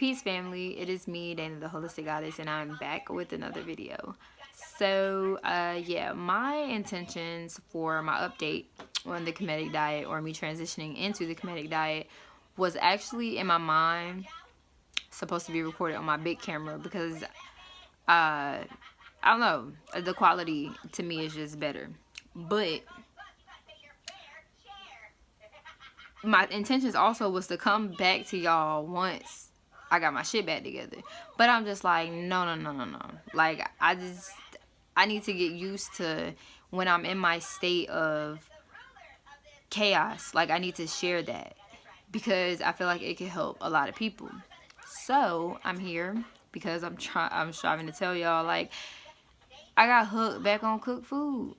Peace family, it is me, Dana the Holistic Goddess, and I'm back with another video. So yeah, my intentions for my update on the Kemetic Diet, or me transitioning into the Kemetic Diet, was actually in my mind supposed to be recorded on my big camera because I don't know, the quality to me is just better. But my intentions also was to come back to y'all once I got my shit back together. But I'm just like, no. Like, I need to get used to when I'm in my state of chaos. Like, I need to share that because I feel like it could help a lot of people. So I'm here because I'm striving to tell y'all, like, I got hooked back on cooked food.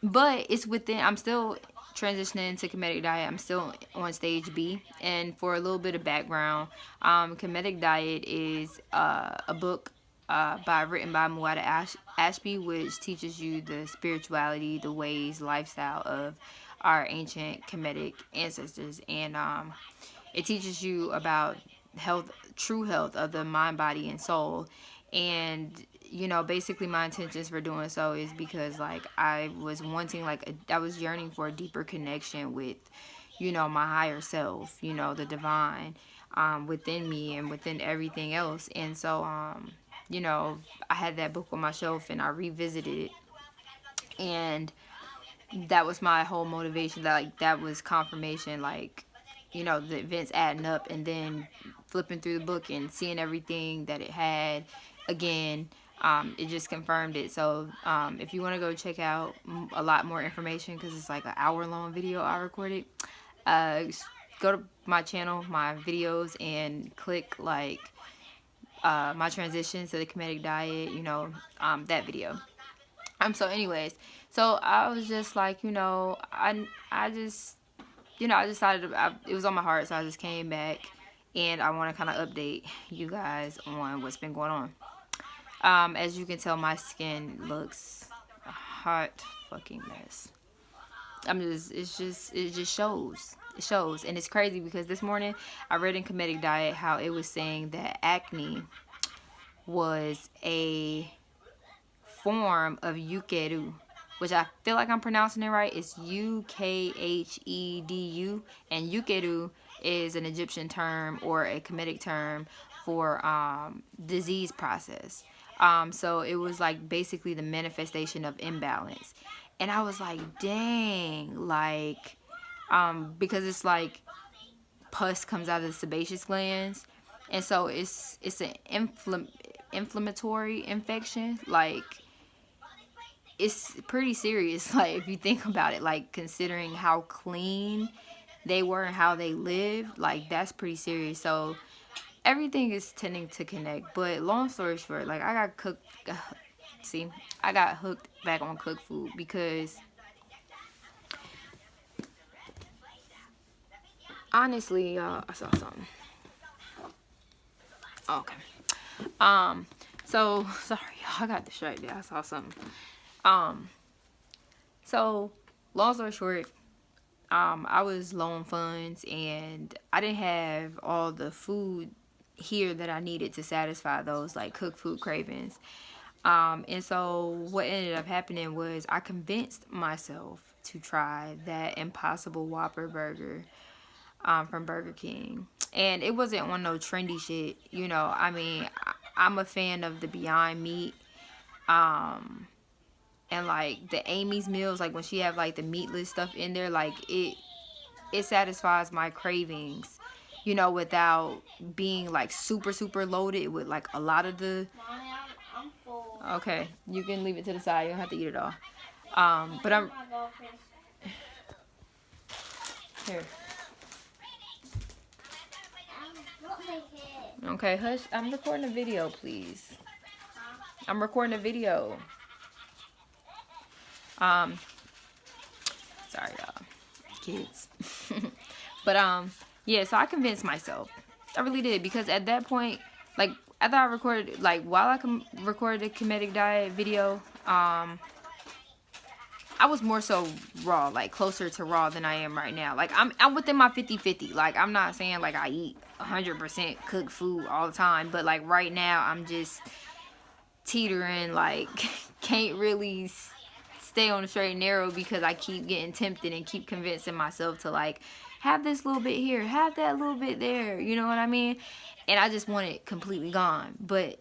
But it's within, I'm still transitioning to Kemetic Diet. I'm still on stage B. And for a little bit of background, Kemetic Diet is a book written by Muada Ashby, which teaches you the spirituality, the ways, lifestyle of our ancient Kemetic ancestors. And it teaches you about health, true health of the mind, body, and soul. And you know, basically my intentions for doing so is because, like, I was wanting, like, I was yearning for a deeper connection with, you know, my higher self, you know, the divine within me and within everything else. And so you know, I had that book on my shelf and I revisited it, and that was my whole motivation. That, like, that was confirmation, like, you know, the events adding up, and then flipping through the book and seeing everything that it had again, it just confirmed it. So if you want to go check out a lot more information, because it's like an hour-long video I recorded, go to my channel, my videos, and click, like, my transition to the Kemetic Diet, you know, that video. So anyways, so I was just like, you know, I just, you know, I decided it was on my heart, so I just came back, and I want to kind of update you guys on what's been going on. As you can tell, my skin looks a hot fucking mess. It just shows. It shows, and it's crazy because this morning I read in Kemetic Diet how it was saying that acne was a form of yukeru, which I feel like I'm pronouncing it right. It's Ukhedu, and yukeru is an Egyptian term or a Kemetic term for disease process. So it was like basically the manifestation of imbalance. And I was like, dang, like, because it's like pus comes out of the sebaceous glands, and so it's an inflammatory infection. Like, it's pretty serious, like, if you think about it, like, considering how clean they were and how they lived, like, that's pretty serious. So everything is tending to connect. But long story short, like, I got hooked back on cooked food because honestly, y'all, I saw something. Okay. So sorry, y'all, I got distracted. I saw something. So long story short, I was low on funds, and I didn't have all the food here that I needed to satisfy those, like, cooked food cravings. And so what ended up happening was I convinced myself to try that Impossible Whopper burger from Burger King. And it wasn't on no trendy shit, you know. I mean, I'm a fan of the Beyond Meat. And, like, the Amy's meals, like, when she have, like, the meatless stuff in there, like, it satisfies my cravings, you know, without being, like, super loaded with, like, a lot of the... I'm full. Okay, you can leave it to the side. You don't have to eat it all. But I'm... Here. Okay, hush. I'm recording a video, please. I'm recording a video. Sorry, y'all. Kids. But, yeah, so I convinced myself. I really did, because at that point, like, after I recorded, like, while I recorded the Kemetic Diet video, I was more so raw, like closer to raw than I am right now. Like I'm within my 50-50. Like I'm not saying like I eat 100% cooked food all the time, but like right now I'm just teetering, like can't really stay on the straight and narrow because I keep getting tempted and keep convincing myself to like have this little bit here, have that little bit there, you know what I mean? And I just want it completely gone. But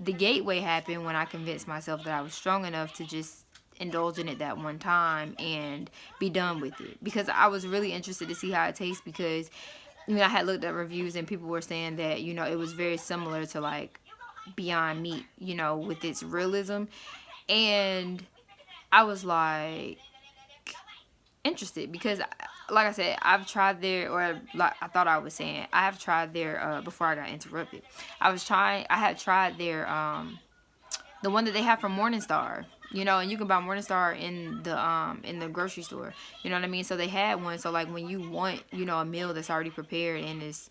the gateway happened when I convinced myself that I was strong enough to just indulge in it that one time and be done with it, because I was really interested to see how it tastes, because I had looked at reviews and people were saying that it was very similar to like Beyond Meat, with its realism. And I was like interested because, like I said, I've tried their, or like I thought I was saying, I have tried their, before I got interrupted, I had tried their, the one that they have from Morningstar, and you can buy Morningstar in the grocery store, you know what I mean? So they had one. So like when you want, a meal that's already prepared and is,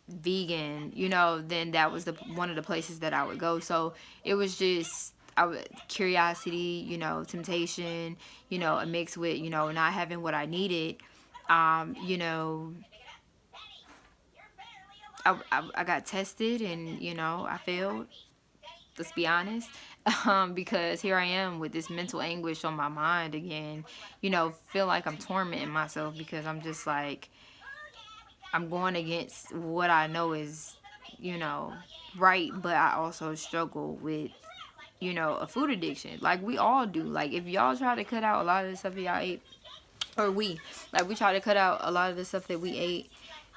vegan, then that was one of the places that I would go. So it was just curiosity, temptation, a mix with, not having what I needed. I got tested and, I failed. Let's be honest. Because here I am with this mental anguish on my mind again, feel like I'm tormenting myself because I'm just like, I'm going against what I know is, right, but I also struggle with, a food addiction. Like we all do. Like if y'all try to cut out a lot of the stuff that y'all ate, or we try to cut out a lot of the stuff that we ate,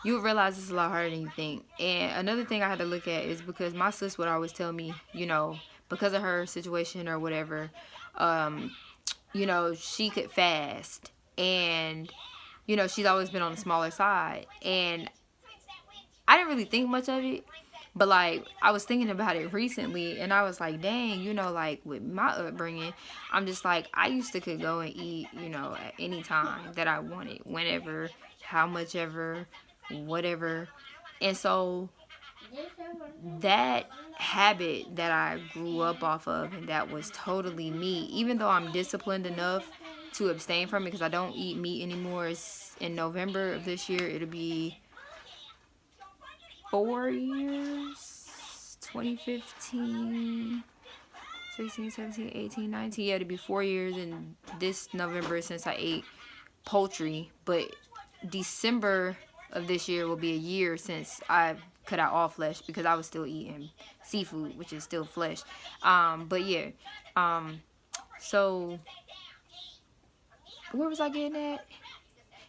you would realize it's a lot harder than you think. And another thing I had to look at is because my sis would always tell me, because of her situation or whatever, she could fast. And, she's always been on the smaller side. And I didn't really think much of it. But, like, I was thinking about it recently, and I was like, dang, like, with my upbringing, I'm just like, I used to could go and eat, at any time that I wanted, whenever, how much ever, whatever. And so that habit that I grew up off of, and that was totally me, even though I'm disciplined enough to abstain from it, because I don't eat meat anymore. It's in November of this year, it'll be 4 years, 2015, 16, 17, 18, 19, yeah, it'll be 4 years in this November since I ate poultry. But December of this year will be a year since I cut out all flesh, because I was still eating seafood, which is still flesh. But yeah, so where was I getting at?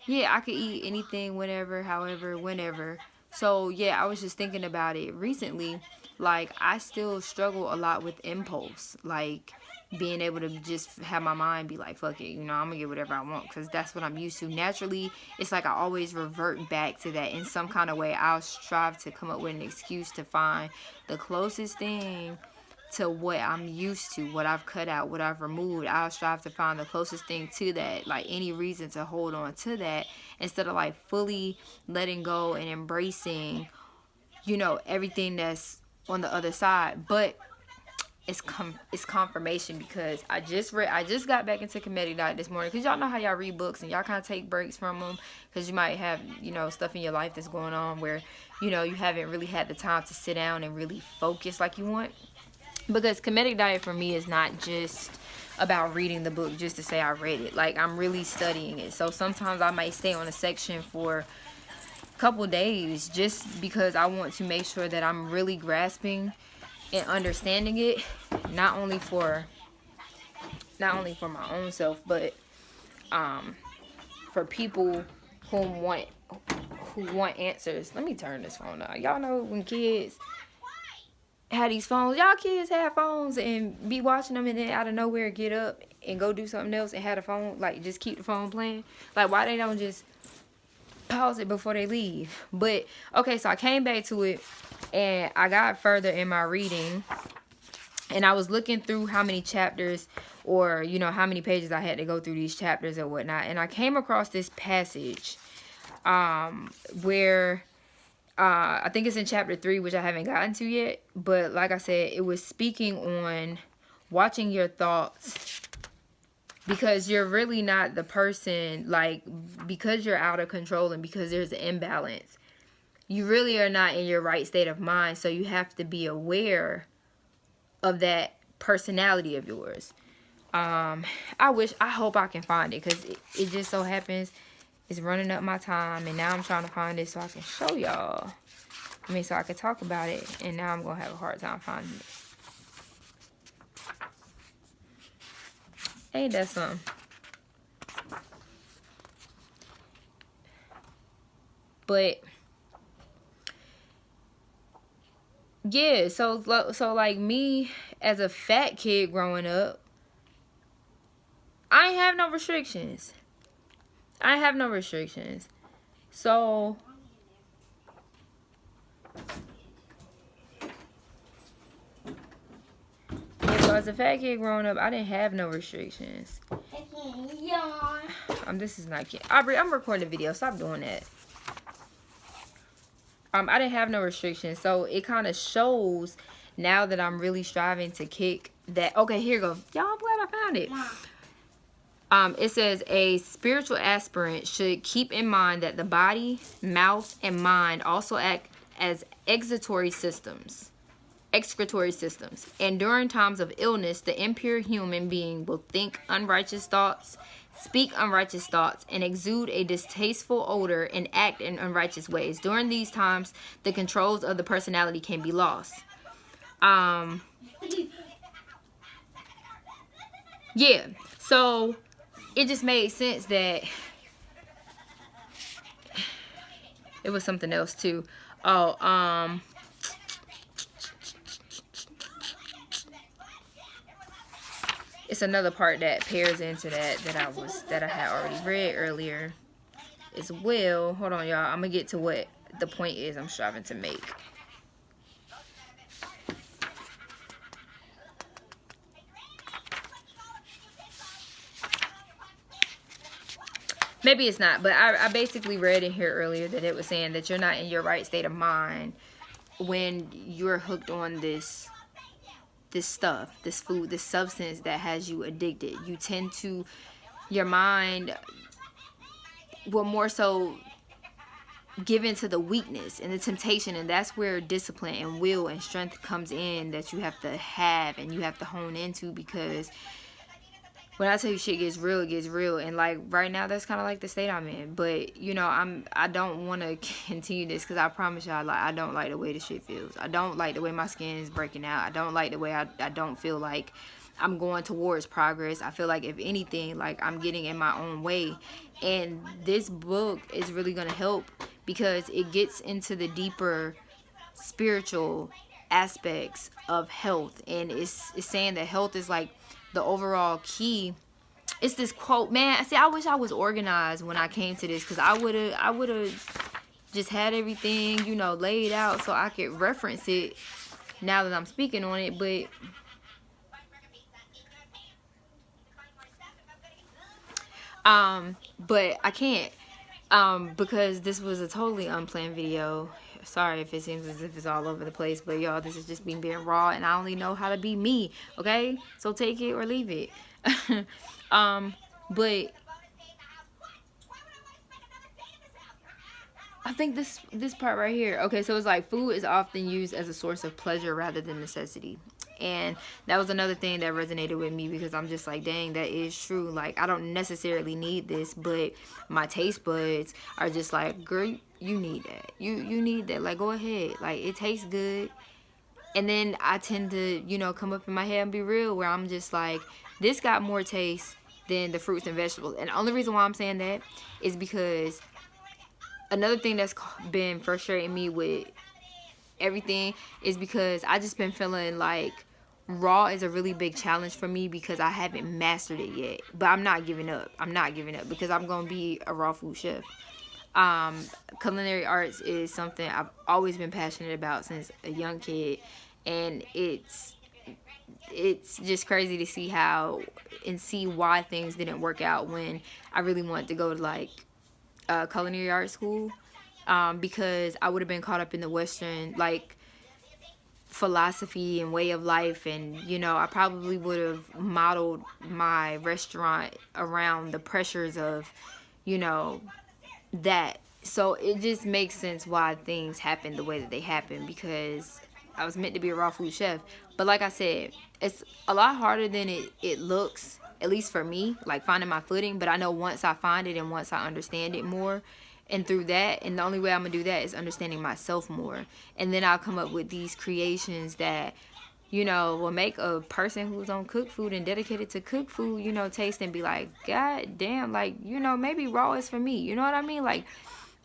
Yeah, I could eat anything, whenever, however, whenever. So yeah, I was just thinking about it recently. Like I still struggle a lot with impulse, like being able to just have my mind be like, fuck it, I'm gonna get whatever I want, because that's what I'm used to. Naturally, it's like I always revert back to that in some kind of way. I'll strive to come up with an excuse to find the closest thing to what I'm used to, what I've cut out, what I've removed. I'll strive to find the closest thing to that, like any reason to hold on to that, instead of like fully letting go and embracing, everything that's on the other side. But it's confirmation, because I just got back into Kemetic Diet this morning, because y'all know how y'all read books and y'all kind of take breaks from them, because you might have stuff in your life that's going on where you haven't really had the time to sit down and really focus like you want. Because Kemetic Diet for me is not just about reading the book just to say I read it. Like I'm really studying it. So sometimes I might stay on a section for a couple days just because I want to make sure that I'm really grasping and understanding it, not only for my own self, but for people who want answers. Let me turn this phone on. Y'all know when kids had these phones, y'all kids have phones and be watching them, and then out of nowhere get up and go do something else and have a phone, like just keep the phone playing. Like why they don't just pause it before they leave? But okay, so I came back to it and I got further in my reading, and I was looking through how many chapters, or how many pages I had to go through these chapters or whatnot, and I came across this passage where I think it's in chapter 3, which I haven't gotten to yet. But like I said, it was speaking on watching your thoughts because you're really not the person, like, because you're out of control and because there's an imbalance, you really are not in your right state of mind. So you have to be aware of that personality of yours. I hope I can find it, because it just so happens it's running up my time, and now I'm trying to find it so I can show y'all. I mean, so I can talk about it, and now I'm gonna have a hard time finding it. Ain't that something? But yeah, so like me as a fat kid growing up, I ain't have no restrictions. I have no restrictions. So yeah, so as a fat kid growing up, I didn't have no restrictions. This is not cute. Aubrey, I'm recording a video. Stop doing that. I didn't have no restrictions, so it kind of shows now that I'm really striving to kick that. Okay, here you go. Y'all, I'm glad I found it. It says a spiritual aspirant should keep in mind that the body, mouth, and mind also act as excretory systems. And during times of illness, the impure human being will think unrighteous thoughts, speak unrighteous thoughts, and exude a distasteful odor and act in unrighteous ways. During these times, the controls of the personality can be lost. Yeah, so it just made sense that it was something else too. It's another part that pairs into that I had already read earlier as well. Hold on, y'all. I'm gonna get to what the point is I'm striving to make. Maybe it's not, but I basically read in here earlier that it was saying that you're not in your right state of mind when you're hooked on this stuff, this food, this substance that has you addicted. You tend to, your mind will more so give into the weakness and the temptation, and that's where discipline and will and strength comes in, that you have to have and you have to hone into, because when I tell you shit gets real, it gets real. And like right now, that's kind of like the state I'm in. But you know, I don't want to continue this, because I promise y'all, like, I don't like the way the shit feels. I don't like the way my skin is breaking out. I don't like the way I don't feel like I'm going towards progress. I feel like, if anything, like I'm getting in my own way. And this book is really gonna help, because it gets into the deeper spiritual aspects of health, and it's saying that health is like the overall key. It's this quote, man. See, I wish I was organized when I came to this, because I would have just had everything, you know, laid out so I could reference it now that I'm speaking on it. But I can't, because this was a totally unplanned video. Sorry if it seems as if it's all over the place, but y'all, this is just me being raw, and I only know how to be me, okay? So take it or leave it. But I think this part right here, okay, so it's like, food is often used as a source of pleasure rather than necessity. And that was another thing that resonated with me, because I'm just like, dang, that is true. Like, I don't necessarily need this, but my taste buds are just like, girl, you need that. You need that. Like, go ahead. Like, it tastes good. And then I tend to, you know, come up in my head and be real, where I'm just like, this got more taste than the fruits and vegetables. And the only reason why I'm saying that is because another thing that's been frustrating me with everything is because I just been feeling like raw is a really big challenge for me, because I haven't mastered it yet. But I'm not giving up. I'm not giving up, because I'm gonna be a raw food chef. Culinary arts is something I've always been passionate about since a young kid, and it's just crazy to see how and see why things didn't work out when I really wanted to go to like culinary art school, because I would have been caught up in the Western, like philosophy and way of life, and you know, I probably would have modeled my restaurant around the pressures of, you know, that. So it just makes sense why things happen the way that they happen, because I was meant to be a raw food chef. But like I said, it's a lot harder than it looks, at least for me, like finding my footing. But I know once I find it and once I understand it more, and through that, and the only way I'm gonna do that is understanding myself more, and then I'll come up with these creations that, you know, will make a person who's on cook food and dedicated to cook food, you know, taste and be like, God damn, like, you know, maybe raw is for me. You know what I mean? Like,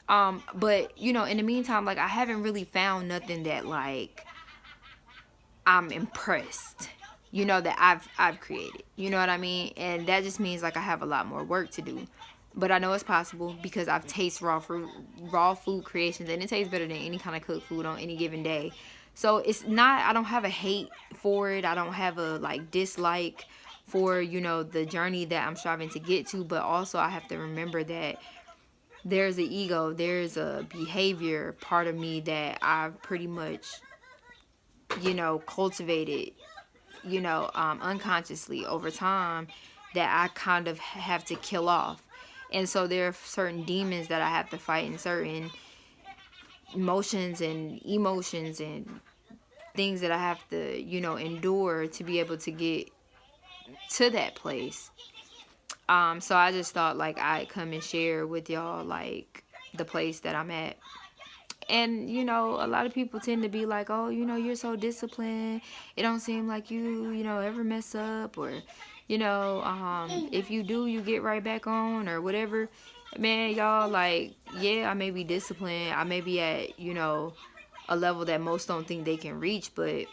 but you know, in the meantime, like, I haven't really found nothing that like I'm impressed, you know, that I've created. You know what I mean? And that just means like I have a lot more work to do. But I know it's possible because I've tasted raw food creations, and it tastes better than any kind of cooked food on any given day. So it's not, I don't have a hate for it. I don't have a like dislike for, you know, the journey that I'm striving to get to. But also I have to remember that there's an ego, there's a behavior part of me that I've pretty much, you know, cultivated, you know, unconsciously over time, that I kind of have to kill off. And so there are certain demons that I have to fight, and certain emotions and things that I have to, you know, endure to be able to get to that place. So I just thought like I'd come and share with y'all like the place that I'm at. And you know, a lot of people tend to be like, oh, you know, you're so disciplined, it don't seem like you know, ever mess up, or you know, if you do, you get right back on, or whatever. Man, y'all, like, yeah, I may be disciplined, I may be at, you know, a level that most don't think they can reach, but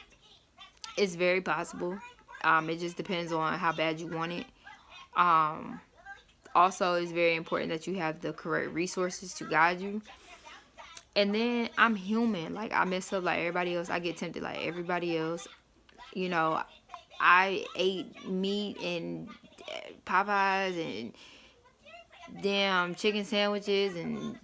it's very possible. It just depends on how bad you want it. Also, it's very important that you have the correct resources to guide you. And then I'm human. Like, I mess up like everybody else. I get tempted like everybody else. You know, I ate meat and Popeyes and damn chicken sandwiches and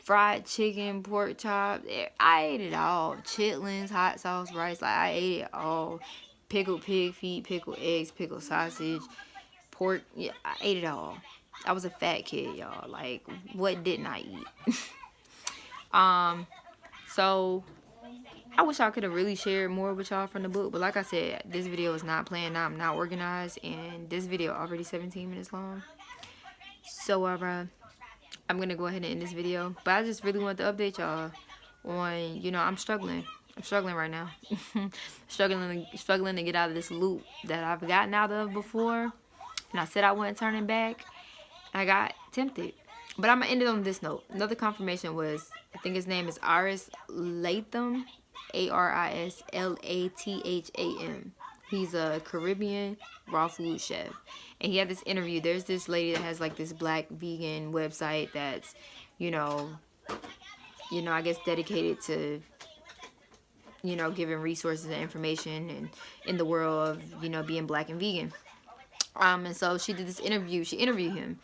fried chicken, pork chops. I ate it all. Chitlins, hot sauce, rice. Like, I ate it all. Pickled pig feet, pickled eggs, pickled sausage, pork. Yeah, I ate it all. I was a fat kid, y'all. Like, what didn't I eat? So I wish I could have really shared more with y'all from the book, but like I said, this video is not planned. I'm not organized, and this video already 17 minutes long. So I'm gonna go ahead and end this video, but I just really wanted to update y'all on, you know, I'm struggling right now. struggling to get out of this loop that I've gotten out of before, and I said I wasn't turning back. I got tempted. But I'm going to end it on this note. Another confirmation was, I think his name is Aris Latham, Arislatham. He's a Caribbean raw food chef. And he had this interview. There's this lady that has like this black vegan website that's, you know, I guess dedicated to, you know, giving resources and information and in the world of, you know, being black and vegan. And so she did this interview. She interviewed him.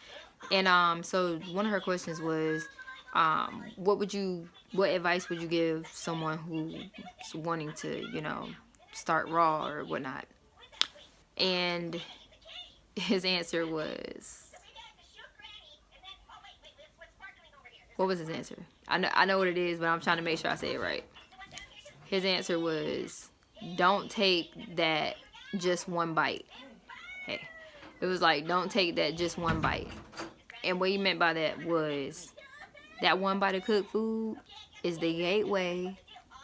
And so one of her questions was, what advice would you give someone who's wanting to, you know, start raw or whatnot? And his answer was, what was his answer? I know what it is, but I'm trying to make sure I say it right. His answer was, don't take that just one bite. Hey, it was like, don't take that just one bite. And what he meant by that was, that one bite of cooked food is the gateway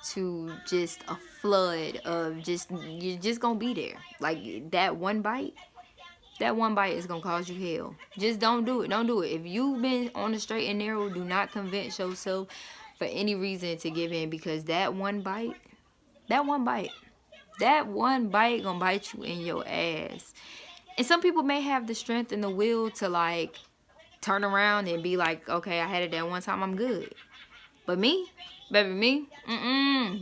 to just a flood of just, you're just gonna be there. Like, that one bite is gonna cause you hell. Just don't do it. Don't do it. If you've been on the straight and narrow, do not convince yourself for any reason to give in, because that one bite gonna bite you in your ass. And some people may have the strength and the will to like turn around and be like, okay, I had it that one time, I'm good. But me, baby,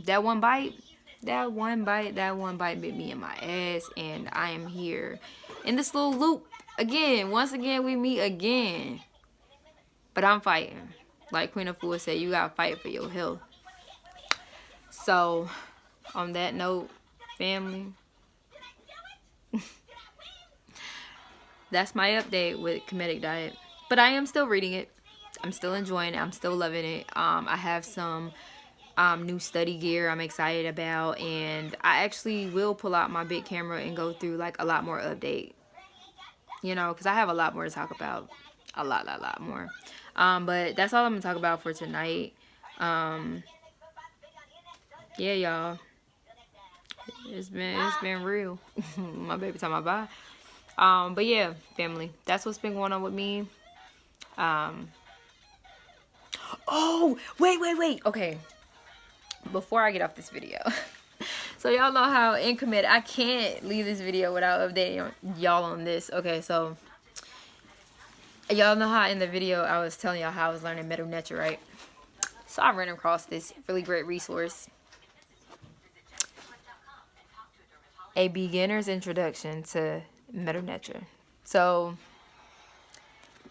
that one bite bit me in my ass, and I am here in this little loop again. Once again, we meet again. But I'm fighting. Like Queen of Fools said, you gotta fight for your health. So on that note, family, that's my update with Kemetic Diet. But I am still reading it. I'm still enjoying it. I'm still loving it. I have some new study gear I'm excited about, and I actually will pull out my big camera and go through like a lot more update, you know, because I have a lot more to talk about. A lot more. But that's all I'm gonna talk about for tonight. Yeah, y'all. It's been real. My baby talking about bye. But yeah, family. That's what's been going on with me. Oh, wait. Okay. Before I get off this video. So y'all know how in Kemetic, I can't leave this video without updating y'all on this. Okay, so y'all know how in the video I was telling y'all how I was learning Metal Nature, right? So I ran across this really great resource. A beginner's introduction to Metal Nature. So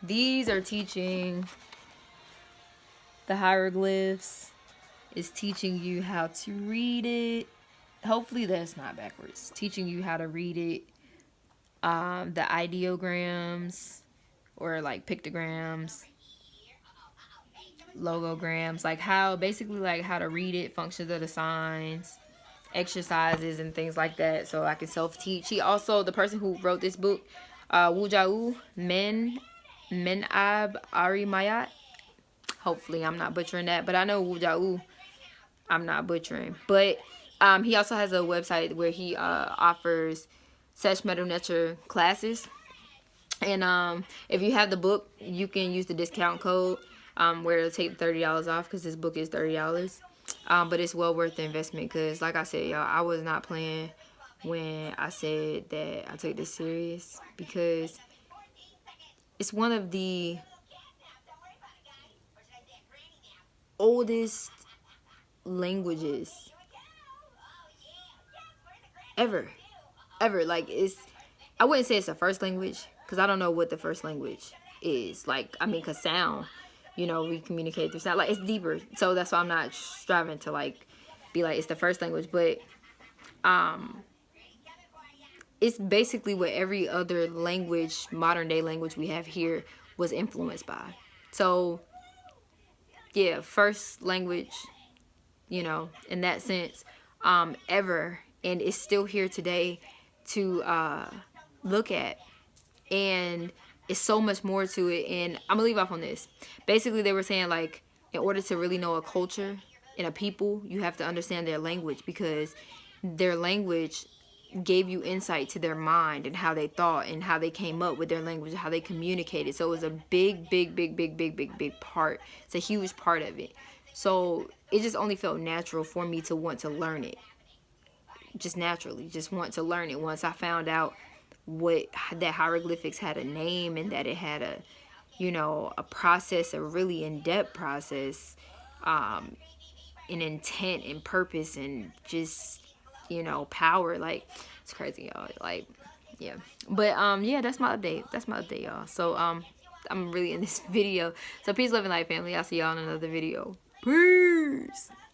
these are teaching the hieroglyphs. It's teaching you how to read it. Hopefully that's not backwards. Teaching you how to read it. The ideograms, or like pictograms, logograms, like how basically like how to read it, functions of the signs, exercises and things like that, so I can self-teach. He also, the person who wrote this book, Wujau Menab Arimayat. Hopefully I'm not butchering that, but I know Wujau I'm not butchering. But he also has a website where he offers such Metal Nature classes. And if you have the book, you can use the discount code where it'll take $30 off, because this book is $30. But it's well worth the investment, because like I said, y'all, I was not playing when I said that I took this serious, because it's one of the oldest languages ever. Like, I wouldn't say it's the first language, because I don't know what the first language is. Like, I mean, because sound, you know, we communicate through sound. Like, it's deeper. So that's why I'm not striving to, like, be like, it's the first language. But it's basically what every other language, modern day language we have here, was influenced by. So, yeah, first language, you know, in that sense, ever. And it's still here today to look at. And it's so much more to it. And I'm gonna leave off on this. Basically, they were saying, like, in order to really know a culture and a people, you have to understand their language, because their language gave you insight to their mind and how they thought and how they came up with their language, how they communicated. So it was a big part. It's a huge part of it. So it just only felt natural for me to want to learn it. Just naturally, just want to learn it. Once I found out that hieroglyphics had a name, and that it had a, you know, a process, a really in-depth process, an intent and purpose, and just, you know, power. Like, it's crazy, y'all. Like, yeah. But yeah, that's my update, y'all. So I'm really in this video. So peace, love, and light, family. I'll see y'all in another video. Peace.